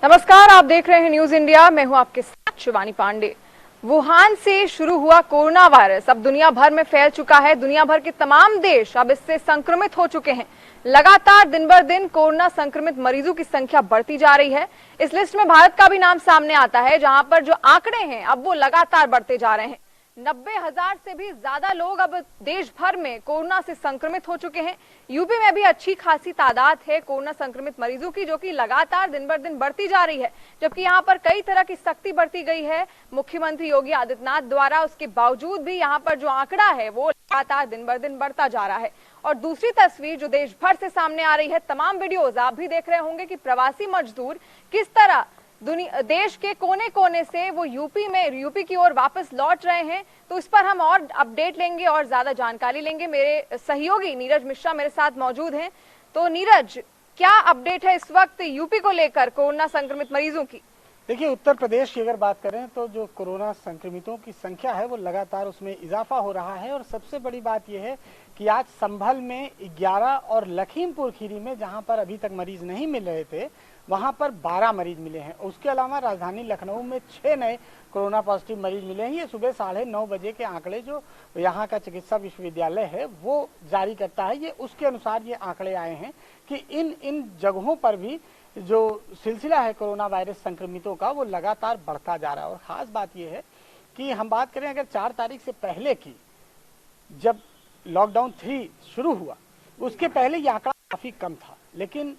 नमस्कार, आप देख रहे हैं न्यूज इंडिया। मैं हूं आपके साथ शिवानी पांडे। वुहान से शुरू हुआ कोरोना वायरस अब दुनिया भर में फैल चुका है। दुनिया भर के तमाम देश अब इससे संक्रमित हो चुके हैं। लगातार दिन बर दिन कोरोना संक्रमित मरीजों की संख्या बढ़ती जा रही है। इस लिस्ट में भारत का भी नाम सामने आता है, जहां पर जो आंकड़े हैं अब वो लगातार बढ़ते जा रहे हैं। 90,000 से भी ज्यादा लोग अब देश भर में कोरोना से संक्रमित हो चुके हैं। यूपी में भी अच्छी खासी तादाद है कोरोना संक्रमित मरीजों की, जो कि लगातार दिन बर दिन बढ़ती जा रही है। जबकि यहाँ पर कई तरह की सख्ती बरती गई है मुख्यमंत्री योगी आदित्यनाथ द्वारा। उसके बावजूद भी यहाँ पर जो आंकड़ा है वो लगातार दिन बर दिन बढ़ता जा रहा है। और दूसरी तस्वीर जो देश भर से सामने आ रही है, तमाम वीडियोज आप भी देख रहे होंगे कि प्रवासी मजदूर किस तरह देश के कोने कोने से वो यूपी की ओर वापस लौट रहे हैं। तो इस पर हम और अपडेट लेंगे और ज्यादा जानकारी लेंगे। मेरे सहयोगी नीरज मिश्रा मेरे साथ मौजूद हैं। तो नीरज, क्या अपडेट है इस वक्त यूपी को लेकर कोरोना संक्रमित मरीजों की? देखिए, उत्तर प्रदेश की अगर बात करें तो जो कोरोना संक्रमितों की संख्या है वो लगातार उसमें इजाफा हो रहा है। और सबसे बड़ी बात यह है कि आज संभल में 11 और लखीमपुर खीरी में, जहां पर अभी तक मरीज नहीं मिल रहे थे, वहां पर 12 मरीज मिले हैं। उसके अलावा राजधानी लखनऊ में 6 नए कोरोना पॉजिटिव मरीज मिले हैं। ये सुबह 9:30 बजे के आंकड़े जो यहाँ का चिकित्सा विश्वविद्यालय है वो जारी करता है, ये उसके अनुसार ये आंकड़े आए हैं कि इन जगहों पर भी जो सिलसिला है कोरोना वायरस संक्रमितों का वो लगातार बढ़ता जा रहा है। और खास बात यह है कि हम बात करें अगर 4 तारीख से पहले की, जब लॉकडाउन 3 शुरू हुआ, उसके पहले ये आंकड़ा काफी कम था। लेकिन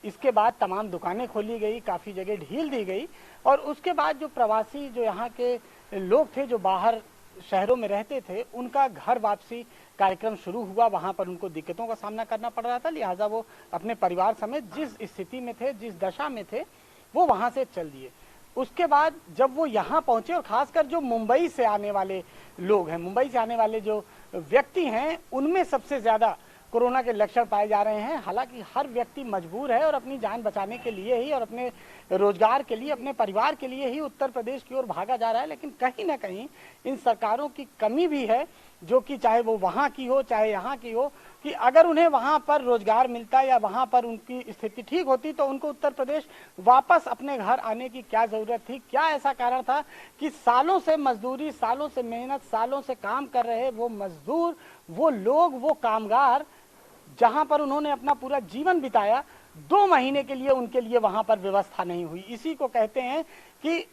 इसके बाद तमाम दुकानें खोली गई, काफी जगह ढील दी गई। और उसके बाद जो प्रवासी जो यहाँ के लोग थे जो बाहर शहरों में रहते थे, उनका घर वापसी कार्यक्रम शुरू हुआ। वहां पर उनको दिक्कतों का सामना करना पड़ रहा था, लिहाजा वो अपने परिवार समेत जिस स्थिति में थे, जिस दशा में थे, वो वहां से चल दिए। उसके बाद जब वो यहाँ पहुंचे, और खासकर जो मुंबई से आने वाले लोग हैं, मुंबई से आने वाले जो व्यक्ति हैं, उनमें सबसे ज्यादा कोरोना के लक्षण पाए जा रहे हैं। हालांकि हर व्यक्ति मजबूर है और अपनी जान बचाने के लिए ही और अपने रोजगार के लिए, अपने परिवार के लिए ही उत्तर प्रदेश की ओर भागा जा रहा है। लेकिन कहीं ना कहीं इन सरकारों की कमी भी है, जो कि चाहे वो वहाँ की हो चाहे यहाँ की हो, कि अगर उन्हें वहाँ पर रोजगार मिलता या वहाँ पर उनकी स्थिति ठीक होती तो उनको उत्तर प्रदेश वापस अपने घर आने की क्या जरूरत थी। क्या ऐसा कारण था कि सालों से मजदूरी, सालों से मेहनत, सालों से काम कर रहे वो मजदूर, वो लोग, वो कामगार, जहां पर उन्होंने अपना पूरा जीवन बिताया, 2 महीने के लिए उनके लिए वहां पर व्यवस्था नहीं हुई। इसी को कहते हैं कि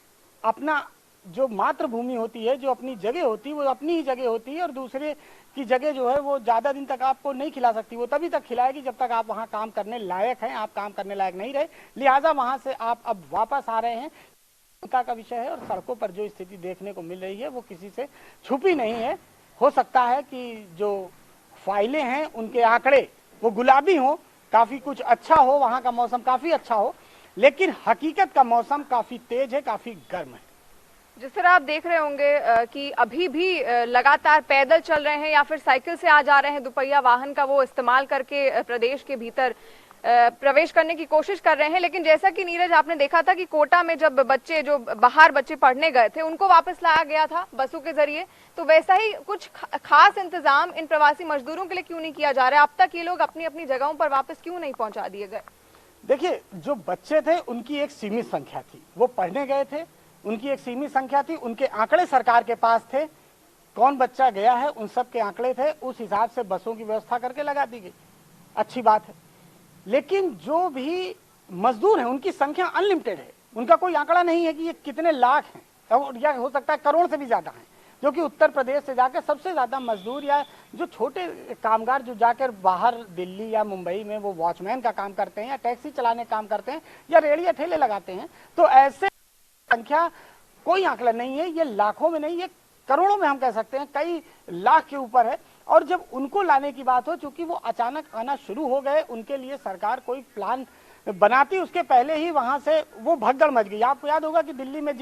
अपना जो मातृभूमि होती है, जो अपनी जगह होती है, वो अपनी ही जगह होती है, और दूसरे की जगह जो है वो ज्यादा दिन तक आपको नहीं खिला सकती। वो तभी तक खिलाएगी जब तक आप वहां काम करने लायक हैं। आप काम करने लायक नहीं रहे, लिहाजा वहां से आप अब वापस आ रहे हैं। चिंता का विषय है। और सड़कों पर जो स्थिति देखने को मिल रही है वो किसी से छुपी नहीं है। हो सकता है कि जो फाइलें हैं उनके आंकड़े वो गुलाबी हो, काफी कुछ अच्छा हो, वहां का मौसम काफी अच्छा हो, लेकिन हकीकत का मौसम काफी तेज है, काफी गर्म है। जिस तरह आप देख रहे होंगे कि अभी भी लगातार पैदल चल रहे हैं या फिर साइकिल से आ जा रहे हैं, दुपहिया वाहन का वो इस्तेमाल करके प्रदेश के भीतर प्रवेश करने की कोशिश कर रहे हैं। लेकिन जैसा कि नीरज आपने देखा था कि कोटा में जब बच्चे जो बाहर बच्चे पढ़ने गए थे उनको वापस लाया गया था बसों के जरिए, तो वैसा ही कुछ खास इंतजाम इन प्रवासी मजदूरों के लिए क्यों नहीं किया जा रहा है? अब तक ये लोग अपनी अपनी जगहों पर वापस क्यों नहीं पहुंचा दिए गए? देखिए, जो बच्चे थे उनकी एक सीमित संख्या थी, वो पढ़ने गए थे, उनकी एक सीमित संख्या थी, उनके आंकड़े सरकार के पास थे। कौन बच्चा गया है उन सब के आंकड़े थे, उस हिसाब से बसों की व्यवस्था करके लगा दी गई, अच्छी बात है। लेकिन जो भी मजदूर हैं उनकी संख्या अनलिमिटेड है, उनका कोई आंकड़ा नहीं है कि ये कितने लाख हैं, और या हो सकता है करोड़ से भी ज्यादा हैं, जो कि उत्तर प्रदेश से जाकर सबसे ज्यादा मजदूर या जो छोटे कामगार जो जाकर बाहर दिल्ली या मुंबई में वो वॉचमैन का काम करते हैं या टैक्सी चलाने का काम करते हैं या रेड़ी या ठेले लगाते हैं, तो ऐसे संख्या कोई आंकड़ा नहीं है। ये लाखों में नहीं, ये करोड़ों में हम कह सकते हैं, कई लाख के ऊपर है। और जब उनको लाने की बात हो, चूंकि वो अचानक आना शुरू हो गए, उनके लिए सरकार कोई प्लान बनाती उसके पहले ही वहां से वो भगदड़ मच गई। आपको याद होगा कि दिल्ली में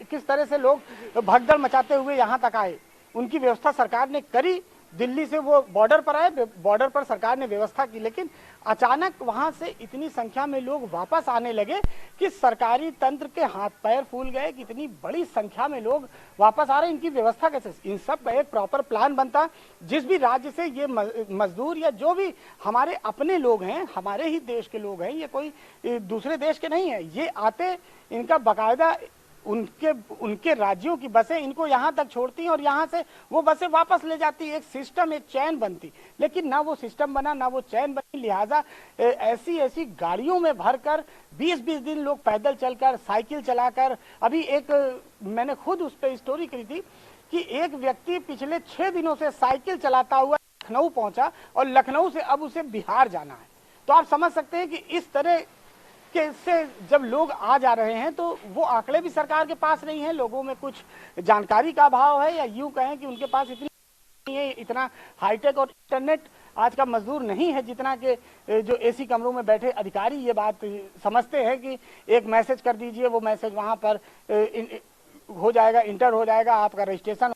किस तरह से लोग भगदड़ मचाते हुए यहाँ तक आए, उनकी व्यवस्था सरकार ने करी। दिल्ली से वो बॉर्डर पर आए, बॉर्डर पर सरकार ने व्यवस्था की, लेकिन अचानक वहां से इतनी संख्या में लोग वापस आने लगे कि सरकारी तंत्र के हाथ पैर फूल गए कि इतनी बड़ी संख्या में लोग वापस आ रहे हैं, इनकी व्यवस्था कैसे? इन सब का एक प्रॉपर प्लान बनता। जिस भी राज्य से ये मजदूर या जो भी हमारे अपने लोग हैं, हमारे ही देश के लोग हैं, ये कोई दूसरे देश के नहीं है, ये आते, इनका बाकायदा उनके राज्यों की बसें इनको यहाँ तक छोड़ती हैं और यहाँ से वो बसें वापस ले जाती, एक सिस्टम, एक चैन बनती। लेकिन ना वो सिस्टम बना, ना वो चैन बनी, लिहाजा ऐसी गाड़ियों में भरकर 20-20 दिन लोग पैदल चलकर, साइकिल चलाकर, अभी एक मैंने खुद उस पर स्टोरी करी थी कि एक व्यक्ति पिछले 6 दिनों से साइकिल चलाता हुआ लखनऊ पहुंचा और लखनऊ से अब उसे बिहार जाना है। तो आप समझ सकते हैं कि इस तरह से जब लोग आ जा रहे हैं तो वो आंकड़े भी सरकार के पास नहीं है, लोगों में कुछ जानकारी का अभाव है, या यूं कहें कि उनके पास इतना हाईटेक और इंटरनेट आज का मजदूर नहीं है जितना कि जो एसी कमरों में बैठे अधिकारी ये बात समझते हैं कि एक मैसेज कर दीजिए, वो मैसेज वहां पर हो जाएगा, इंटर हो जाएगा, आपका रजिस्ट्रेशन।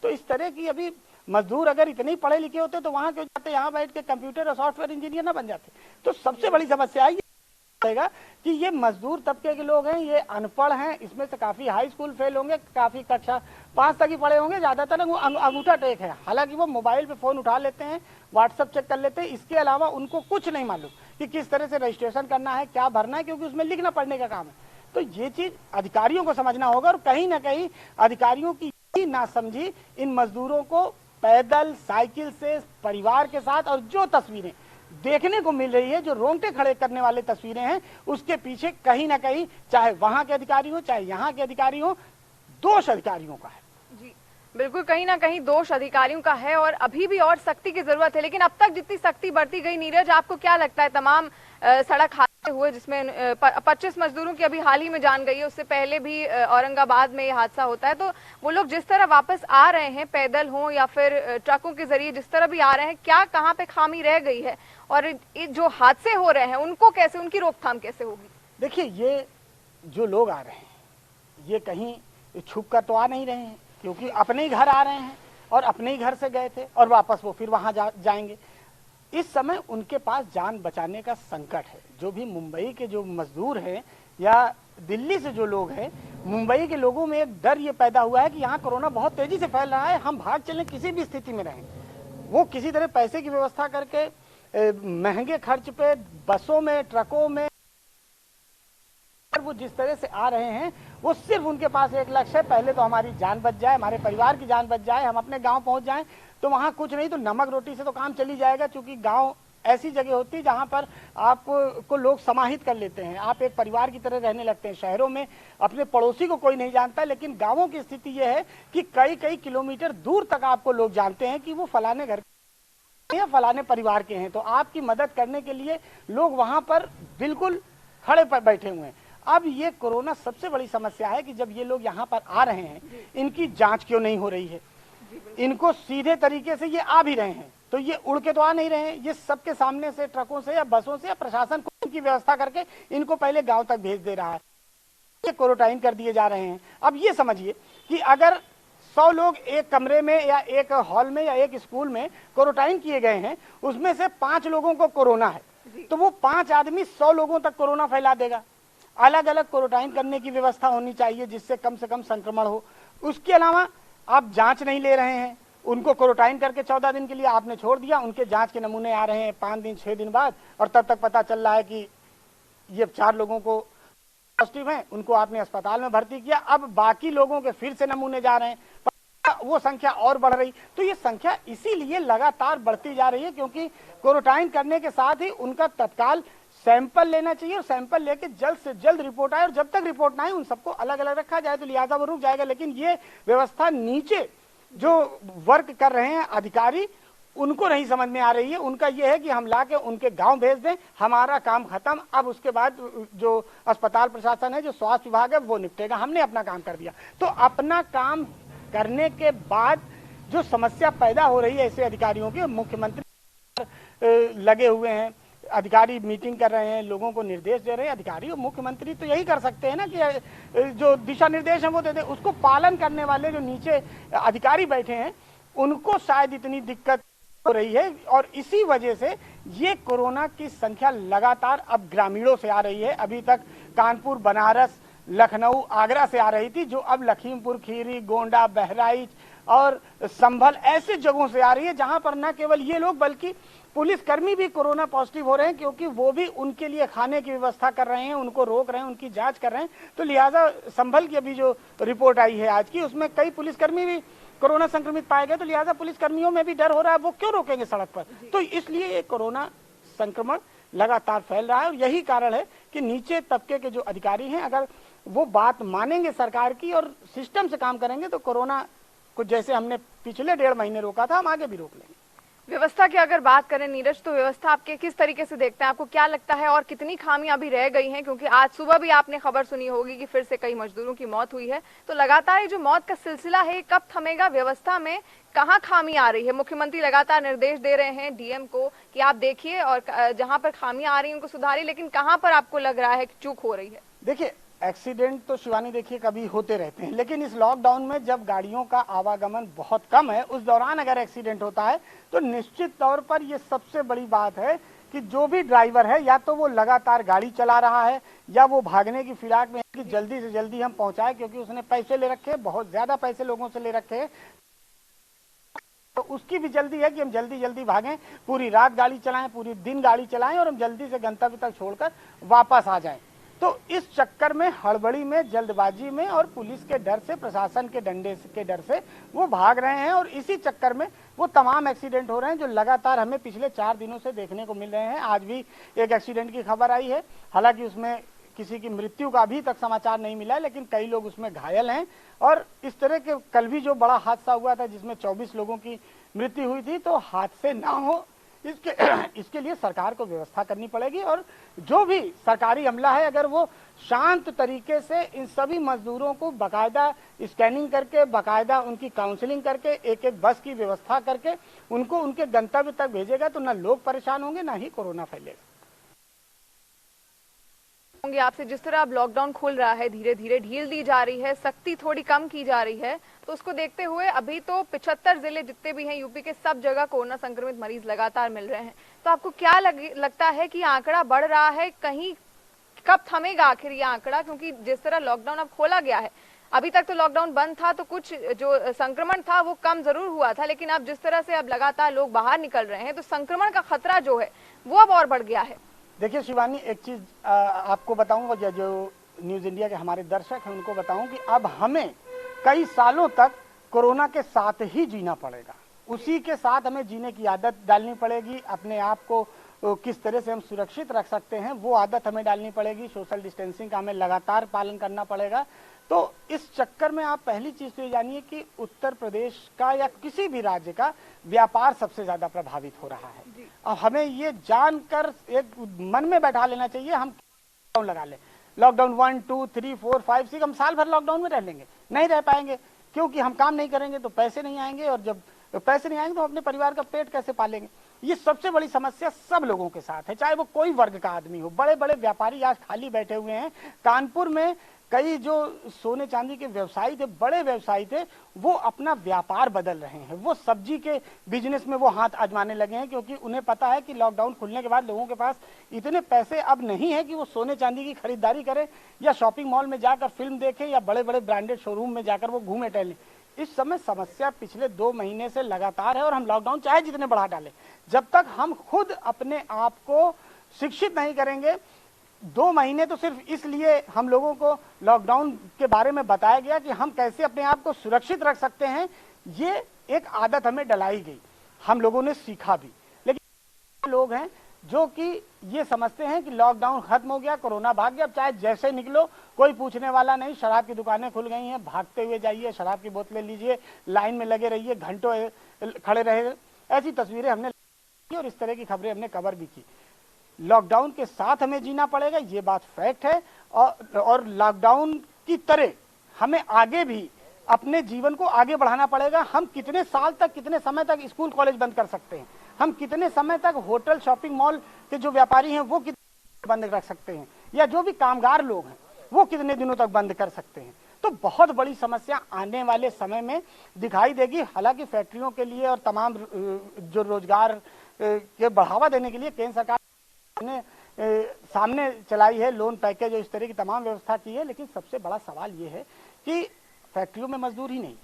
तो इस तरह की अभी मजदूर अगर इतने ही पढ़े लिखे होते तो वहां क्यों जाते, यहाँ बैठ के कंप्यूटर और सॉफ्टवेयर इंजीनियर ना बन जाते। तो सबसे बड़ी समस्या है कि ये मजदूर तबके के लोग हैं, ये अनपढ़ हैं, इसमें से काफी हाई स्कूल फेल होंगे, काफी कक्षा 5 तक ही पढ़े होंगे, ज्यादातर वो अंगूठा टेक है। हालांकि वो मोबाइल पे फोन उठा लेते हैं, व्हाट्सएप चेक कर लेते हैं, इसके अलावा उनको कुछ नहीं मालूम कि किस तरह से रजिस्ट्रेशन करना है, क्या भरना है, क्योंकि उसमें लिखना पढ़ने का काम है। तो ये चीज अधिकारियों को समझना होगा और कहीं ना कहीं अधिकारियों की ना समझी इन मजदूरों को पैदल, साइकिल से, परिवार के साथ, और जो तस्वीरें देखने को मिल रही है, जो रोंगटे खड़े करने वाले तस्वीरें हैं, उसके पीछे कहीं ना कहीं चाहे वहां के अधिकारी हो चाहे यहाँ के अधिकारी हो, दोष अधिकारियों का है। जी बिल्कुल, कहीं ना कहीं दोष अधिकारियों का है और अभी भी और सख्ती की जरूरत है। लेकिन अब तक जितनी सख्ती बढ़ती गई, नीरज, आपको क्या लगता है तमाम सड़क हादसे हुए जिसमें 25 मजदूरों की अभी हाल ही में जान गई है, उससे पहले भी औरंगाबाद में ये हादसा होता है, तो वो लोग जिस तरह वापस आ रहे हैं, पैदल हों या फिर ट्रकों के जरिए जिस तरह भी आ रहे हैं, क्या कहाँ पे खामी रह गई है और जो हादसे हो रहे हैं उनको कैसे, उनकी रोकथाम कैसे होगी? देखिए, ये जो लोग आ रहे हैं ये कहीं छुप कर तो आ नहीं रहे हैं, क्योंकि अपने ही घर आ रहे हैं और अपने ही घर से गए थे और वापस वो फिर वहां जाएंगे। इस समय उनके पास जान बचाने का संकट है। जो भी मुंबई के जो मजदूर हैं या दिल्ली से जो लोग हैं, मुंबई के लोगों में एक डर ये पैदा हुआ है कि यहाँ कोरोना बहुत तेजी से फैल रहा है, हम भाग चलें, किसी भी स्थिति में रहें। वो किसी तरह पैसे की व्यवस्था करके महंगे खर्च पे बसों में, ट्रकों में वो जिस तरह से आ रहे हैं, वो सिर्फ उनके पास एक लक्ष्य है, पहले तो हमारी जान बच जाए, हमारे परिवार की जान बच जाए, हम अपने गांव पहुंच जाएं, तो वहां कुछ नहीं तो नमक रोटी से तो काम चली जाएगा। क्योंकि गांव ऐसी जगह होती है जहां पर आपको लोग समाहित कर लेते हैं, आप एक परिवार की तरह रहने लगते हैं। शहरों में अपने पड़ोसी को कोई नहीं जानता, लेकिन गाँवों की स्थिति यह है कि कई किलोमीटर दूर तक आपको लोग जानते हैं कि वो फलाने घर या फलाने परिवार के हैं। तो आपकी मदद करने के लिए लोग वहां पर बिल्कुल खड़े पर बैठे हुए हैं। अब ये कोरोना सबसे बड़ी समस्या है कि जब ये लोग यहाँ पर आ रहे हैं, इनकी जांच क्यों नहीं हो रही है? इनको सीधे तरीके से ये आ भी रहे हैं तो ये उड़ के तो आ नहीं रहे हैं, ये सबके सामने से ट्रकों से या बसों से या प्रशासन को इनकी व्यवस्था करके इनको पहले गांव तक भेज दे रहा है, ये क्वारंटाइन कर दिए जा रहे हैं। अब ये समझिए कि अगर 100 लोग एक कमरे में या एक हॉल में या एक स्कूल में क्वारंटाइन किए गए हैं, उसमें से 5 लोगों को कोरोना है, तो वो 5 आदमी 100 लोगों तक कोरोना फैला देगा। अलग अलग क्वारंटाइन करने की व्यवस्था होनी चाहिए जिससे कम से कम संक्रमण हो। उसके अलावा आप जांच नहीं ले रहे हैं, उनको क्वारंटाइन करके 14 दिन के लिए आपने छोड़ दिया, उनके जांच के नमूने आ रहे हैं 5 दिन 6 दिन बाद, और तब तक पता चल रहा है कि ये 4 लोगों को पॉजिटिव हैं, उनको आपने अस्पताल में भर्ती किया, अब बाकी लोगों के फिर से नमूने जा रहे हैं, वो संख्या और बढ़ रही। तो ये संख्या इसीलिए लगातार बढ़ती जा रही है क्योंकि क्वारंटाइन करने के साथ ही उनका तत्काल सैंपल लेना चाहिए और सैंपल लेके जल्द से जल्द रिपोर्ट आए, और जब तक रिपोर्ट ना आए उन सबको अलग अलग रखा जाए, तो लिहाजा वो रुक जाएगा। लेकिन ये व्यवस्था नीचे जो वर्क कर रहे हैं अधिकारी, उनको नहीं समझ में आ रही है। उनका ये है कि हम लाके उनके गांव भेज दें, हमारा काम खत्म, अब उसके बाद जो अस्पताल प्रशासन है, जो स्वास्थ्य विभाग है, वो निपटेगा, हमने अपना काम कर दिया। तो अपना काम करने के बाद जो समस्या पैदा हो रही है ऐसे अधिकारियों की, मुख्यमंत्री लगे हुए हैं, अधिकारी मीटिंग कर रहे हैं, लोगों को निर्देश दे रहे हैं। अधिकारी और मुख्यमंत्री तो यही कर सकते हैं ना कि जो दिशा निर्देश है वो दे दे, उसको पालन करने वाले जो नीचे अधिकारी बैठे हैं उनको शायद इतनी दिक्कत हो रही है और इसी वजह से ये कोरोना की संख्या लगातार अब ग्रामीणों से आ रही है। अभी तक कानपुर, बनारस, लखनऊ, आगरा से आ रही थी, जो अब लखीमपुर खीरी, गोंडा, बहराइच और संभल ऐसे जगहों से आ रही है, जहां पर न केवल ये लोग बल्कि पुलिसकर्मी भी कोरोना पॉजिटिव हो रहे हैं, क्योंकि वो भी उनके लिए खाने की व्यवस्था कर रहे हैं, उनको रोक रहे हैं, उनकी जांच कर रहे हैं। तो लिहाजा संभल की अभी जो रिपोर्ट आई है आज की, उसमें कई पुलिसकर्मी भी कोरोना संक्रमित पाए गए। तो लिहाजा पुलिसकर्मियों में भी डर हो रहा है, वो क्यों रोकेंगे सड़क पर। तो इसलिए ये कोरोना संक्रमण लगातार फैल रहा है और यही कारण है कि नीचे तबके के जो अधिकारी हैं, अगर वो बात मानेंगे सरकार की और सिस्टम से काम करेंगे, तो कोरोना को जैसे हमने पिछले 1.5 महीने रोका था, हम आगे भी रोक लेंगे। व्यवस्था की अगर बात करें नीरज, तो व्यवस्था आपके किस तरीके से देखते हैं? आपको क्या लगता है और कितनी खामियां अभी रह गई हैं? क्योंकि आज सुबह भी आपने खबर सुनी होगी कि फिर से कई मजदूरों की मौत हुई है। तो लगातार ये जो मौत का सिलसिला है, कब थमेगा? व्यवस्था में कहाँ खामी आ रही है? मुख्यमंत्री लगातार निर्देश दे रहे हैं डीएम को कि आप देखिए और जहाँ पर खामियां आ रही है उनको सुधारिए, लेकिन कहाँ पर आपको लग रहा है कि चूक हो रही है? देखिए, एक्सीडेंट तो शिवानी देखिए कभी होते रहते हैं, लेकिन इस लॉकडाउन में जब गाड़ियों का आवागमन बहुत कम है, उस दौरान अगर एक्सीडेंट होता है तो निश्चित तौर पर ये सबसे बड़ी बात है कि जो भी ड्राइवर है, या तो वो लगातार गाड़ी चला रहा है या वो भागने की फिराक में है कि जल्दी से जल्दी हम पहुंचाए, क्योंकि उसने पैसे ले रखे हैं, बहुत ज्यादा पैसे लोगों से ले रखे हैं, तो उसकी भी जल्दी है कि हम जल्दी जल्दी भागें, पूरी रात गाड़ी चलाएं, पूरी दिन गाड़ी चलाएं और हम जल्दी से गंतव्य तक छोड़कर वापस आ जाएं। तो इस चक्कर में, हड़बड़ी में, जल्दबाजी में और पुलिस के डर से, प्रशासन के डंडे के डर से वो भाग रहे हैं और इसी चक्कर में वो तमाम एक्सीडेंट हो रहे हैं जो लगातार हमें पिछले 4 दिनों से देखने को मिल रहे हैं। आज भी एक एक्सीडेंट की खबर आई है, हालांकि उसमें किसी की मृत्यु का अभी तक समाचार नहीं मिला है, लेकिन कई लोग उसमें घायल हैं। और इस तरह के कल भी जो बड़ा हादसा हुआ था जिसमें 24 लोगों की मृत्यु हुई थी, तो हादसे ना हो इसके लिए सरकार को व्यवस्था करनी पड़ेगी और जो भी सरकारी अमला है, अगर वो शांत तरीके से इन सभी मजदूरों को बाकायदा स्कैनिंग करके, बाकायदा उनकी काउंसलिंग करके, एक एक बस की व्यवस्था करके उनको उनके गंतव्य तक भेजेगा, तो न लोग परेशान होंगे, न ही कोरोना फैलेगा। आपसे, जिस तरह अब लॉकडाउन खुल रहा है, धीरे धीरे ढील दी जा रही है, सख्ती थोड़ी कम की जा रही है, तो उसको देखते हुए अभी तो 75 जिले जितने भी हैं यूपी के, सब जगह कोरोना संक्रमित मरीज लगातार मिल रहे हैं। तो आपको क्या लगता है कि आंकड़ा बढ़ रहा है? कहीं कब थमेगा आखिर ये आंकड़ा? क्योंकि जिस तरह लॉकडाउन अब खोला गया है, अभी तक तो लॉकडाउन बंद था तो कुछ जो संक्रमण था वो कम जरूर हुआ था, लेकिन अब जिस तरह से अब लगातार लोग बाहर निकल रहे हैं, तो संक्रमण का खतरा जो है वो अब और बढ़ गया है। देखिए शिवानी, एक चीज आपको बताऊंगा, जो न्यूज इंडिया के हमारे दर्शक हैं उनको बताऊं कि अब हमें कई सालों तक कोरोना के साथ ही जीना पड़ेगा, उसी के साथ हमें जीने की आदत डालनी पड़ेगी। अपने आप को किस तरह से हम सुरक्षित रख सकते हैं वो आदत हमें डालनी पड़ेगी। सोशल डिस्टेंसिंग का हमें लगातार पालन करना पड़ेगा। तो इस चक्कर में आप पहली चीज तो ये जानिए कि उत्तर प्रदेश का या किसी भी राज्य का व्यापार सबसे ज्यादा प्रभावित हो रहा है। और हमें ये जानकर एक मन में बैठा लेना चाहिए, हम लॉकडाउन लगा लें, लॉकडाउन 1, 2, 3, 4, 5, 6, हम साल भर लॉकडाउन में रह लेंगे, नहीं रह पाएंगे, क्योंकि हम काम नहीं करेंगे तो पैसे नहीं आएंगे, और जब पैसे नहीं आएंगे तो अपने परिवार का पेट कैसे पालेंगे। ये सबसे बड़ी समस्या सब लोगों के साथ है, चाहे वो कोई वर्ग का आदमी हो। बड़े बड़े व्यापारी आज खाली बैठे हुए हैं। कानपुर में कई जो सोने चांदी के व्यवसायी थे, बड़े व्यवसायी थे, वो अपना व्यापार बदल रहे हैं, वो सब्जी के बिजनेस में वो हाथ आजमाने लगे हैं, क्योंकि उन्हें पता है कि लॉकडाउन खुलने के बाद लोगों के पास इतने पैसे अब नहीं है कि वो सोने चांदी की खरीदारी करें या शॉपिंग मॉल में जाकर फिल्म देखें या बड़े बड़े ब्रांडेड शोरूम में जाकर वो घूमे टहलें। इस समय समस्या पिछले 2 महीने से लगातार है, और हम लॉकडाउन चाहे जितने बढ़ा डालें, जब तक हम खुद अपने आप को शिक्षित नहीं करेंगे। 2 महीने तो सिर्फ इसलिए हम लोगों को लॉकडाउन के बारे में बताया गया कि हम कैसे अपने आप को सुरक्षित रख सकते हैं। ये एक आदत हमें डलाई गई, हम लोगों ने सीखा भी, लेकिन लोग हैं जो कि ये समझते हैं कि लॉकडाउन खत्म हो गया, कोरोना भाग गया, अब चाहे जैसे निकलो कोई पूछने वाला नहीं। शराब की दुकानें खुल गई हैं, भागते हुए जाइए, शराब की बोतलें लीजिए, लाइन में लगे रहिए, घंटों खड़े रहे। ऐसी तस्वीरें हमने और इस तरह की खबरें हमने कवर भी की। लॉकडाउन के साथ हमें जीना पड़ेगा, ये बात फैक्ट है, और लॉकडाउन की तरह हमें आगे भी अपने जीवन को आगे बढ़ाना पड़ेगा। हम कितने साल तक, कितने समय तक स्कूल कॉलेज बंद कर सकते हैं, हम कितने समय तक होटल शॉपिंग मॉल के जो व्यापारी हैं वो कितने बंद रख सकते हैं, या जो भी कामगार लोग हैं वो कितने दिनों तक बंद कर सकते हैं। तो बहुत बड़ी समस्या आने वाले समय में दिखाई देगी। हालांकि फैक्ट्रियों के लिए और तमाम जो रोजगार के बढ़ावा देने के लिए केंद्र सरकार ने सामने चलाई है लोन पैकेज और इस तरह की तमाम व्यवस्था की है, लेकिन सबसे बड़ा सवाल ये है कि फैक्ट्रियों में मजदूर ही नहीं।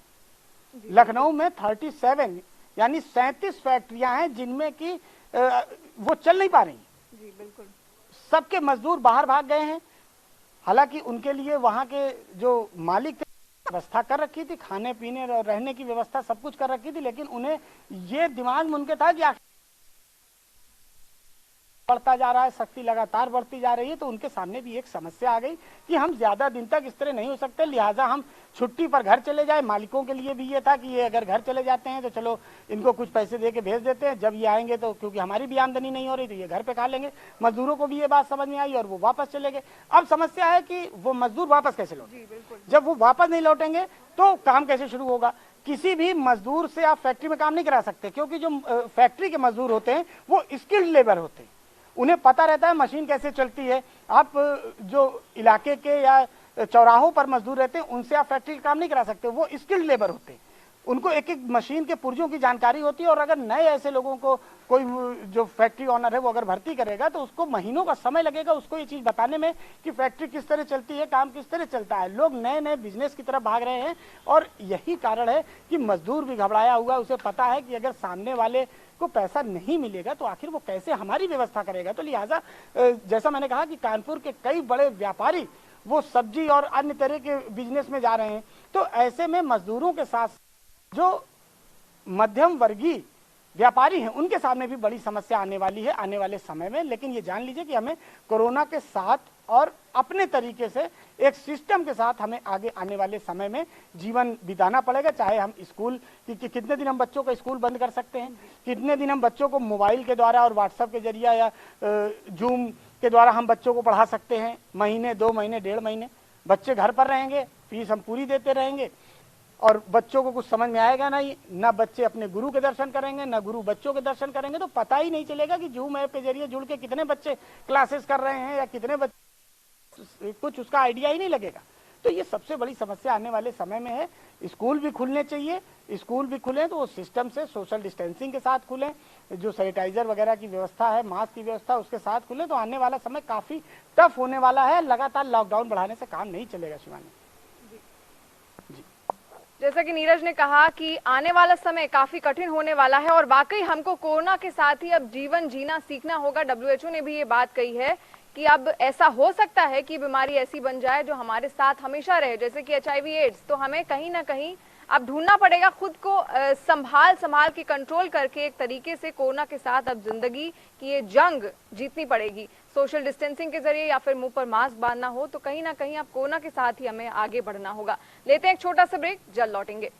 लखनऊ में 37 यानी 37 फैक्ट्रियां हैं जिनमें कि वो चल नहीं पा रही। जी बिल्कुल, सबके मजदूर बाहर भाग गए हैं। हालांकि उनके लिए वहां के जो मालिक थे व्यवस्था कर रखी थी, खाने पीने और रहने की व्यवस्था सब कुछ कर रखी थी, लेकिन उन्हें ये दिमाग में उनके था कि बढ़ता जा रहा है, शक्ति लगातार बढ़ती जा रही है, तो उनके सामने भी एक समस्या आ गई कि हम ज्यादा दिन तक इस तरह नहीं हो सकते, लिहाजा हम छुट्टी पर घर चले जाए। मालिकों के लिए भी ये था कि ये अगर घर चले जाते हैं तो चलो इनको कुछ पैसे दे के भेज देते हैं, जब ये आएंगे तो क्योंकि हमारी भी आमदनी नहीं हो रही तो ये घर पे खा लेंगे। मजदूरों को भी ये बात समझ में आई और वो वापस चले गए। अब समस्या है कि वो मजदूर वापस कैसे लौटे। जब वो वापस नहीं लौटेंगे तो काम कैसे शुरू होगा। किसी भी मजदूर से आप फैक्ट्री में काम नहीं करा सकते, क्योंकि जो फैक्ट्री के मजदूर होते हैं वो स्किल्ड लेबर होते हैं, उन्हें पता रहता है मशीन कैसे चलती है। आप जो इलाके के या चौराहों पर मजदूर रहते हैं उनसे आप फैक्ट्री का काम नहीं करा सकते, वो स्किल्ड लेबर होते हैं, उनको एक एक मशीन के पुर्जों की जानकारी होती है। और अगर नए ऐसे लोगों को कोई जो फैक्ट्री ऑनर है वो अगर भर्ती करेगा तो उसको महीनों का समय लगेगा उसको ये चीज बताने में कि फैक्ट्री किस तरह चलती है, काम किस तरह चलता है। लोग नए नए बिजनेस की तरफ भाग रहे हैं और यही कारण है कि मजदूर भी घबराया हुआ, उसे पता है कि अगर सामने वाले को पैसा नहीं मिलेगा तो आखिर वो कैसे हमारी व्यवस्था करेगा। तो लिहाजा जैसा मैंने कहा कि कानपुर के कई बड़े व्यापारी वो सब्जी और अन्य तरह के बिजनेस में जा रहे हैं, तो ऐसे में मजदूरों के साथ जो मध्यम वर्गीय व्यापारी हैं उनके सामने भी बड़ी समस्या आने वाली है आने वाले समय में। लेकिन ये जान लीजिए कि हमें कोरोना के साथ और अपने तरीके से एक सिस्टम के साथ हमें आगे आने वाले समय में जीवन बिताना पड़ेगा। चाहे हम स्कूल कि कितने दिन हम बच्चों का स्कूल बंद कर सकते हैं, कितने दिन हम बच्चों को मोबाइल के द्वारा और व्हाट्सएप के जरिए या जूम के द्वारा हम बच्चों को पढ़ा सकते हैं। महीने 2 महीने 1.5 महीने बच्चे घर पर रहेंगे, फीस हम पूरी देते रहेंगे और बच्चों को कुछ समझ में आएगा नहीं, ना बच्चे अपने गुरु के दर्शन करेंगे ना गुरु बच्चों के दर्शन करेंगे, तो पता ही नहीं चलेगा कि जूम ऐप के जरिए जुड़ के कितने बच्चे क्लासेस कर रहे हैं या कितने बच्चे, कुछ उसका आइडिया ही नहीं लगेगा। तो ये सबसे बड़ी समस्या आने वाले समय में है। स्कूल भी खुलने चाहिए, स्कूल भी खुले तो वो सिस्टम से सोशल डिस्टेंसिंग के साथ खुलें, जो सैनिटाइजर वगैरह की व्यवस्था है, मास्क की व्यवस्था उसके साथ खुले, तो आने वाला समय काफी टफ होने वाला है। लगातार लॉकडाउन बढ़ाने से काम नहीं चलेगा। शिवानी, जैसा कि नीरज ने कहा कि आने वाला समय काफी कठिन होने वाला है और वाकई हमको कोरोना के साथ ही अब जीवन जीना सीखना होगा। WHO ने भी ये बात कही है कि अब ऐसा हो सकता है कि बीमारी ऐसी बन जाए जो हमारे साथ हमेशा रहे, जैसे कि HIV एड्स। तो हमें कहीं ना कहीं अब ढूंढना पड़ेगा खुद को संभाल के कंट्रोल करके एक तरीके से कोरोना के साथ अब जिंदगी की ये जंग जीतनी पड़ेगी। सोशल डिस्टेंसिंग के जरिए या फिर मुंह पर मास्क बांधना हो, तो कहीं ना कहीं अब कोरोना के साथ ही हमें आगे बढ़ना होगा। लेते हैं एक छोटा सा ब्रेक, जल्द लौटेंगे।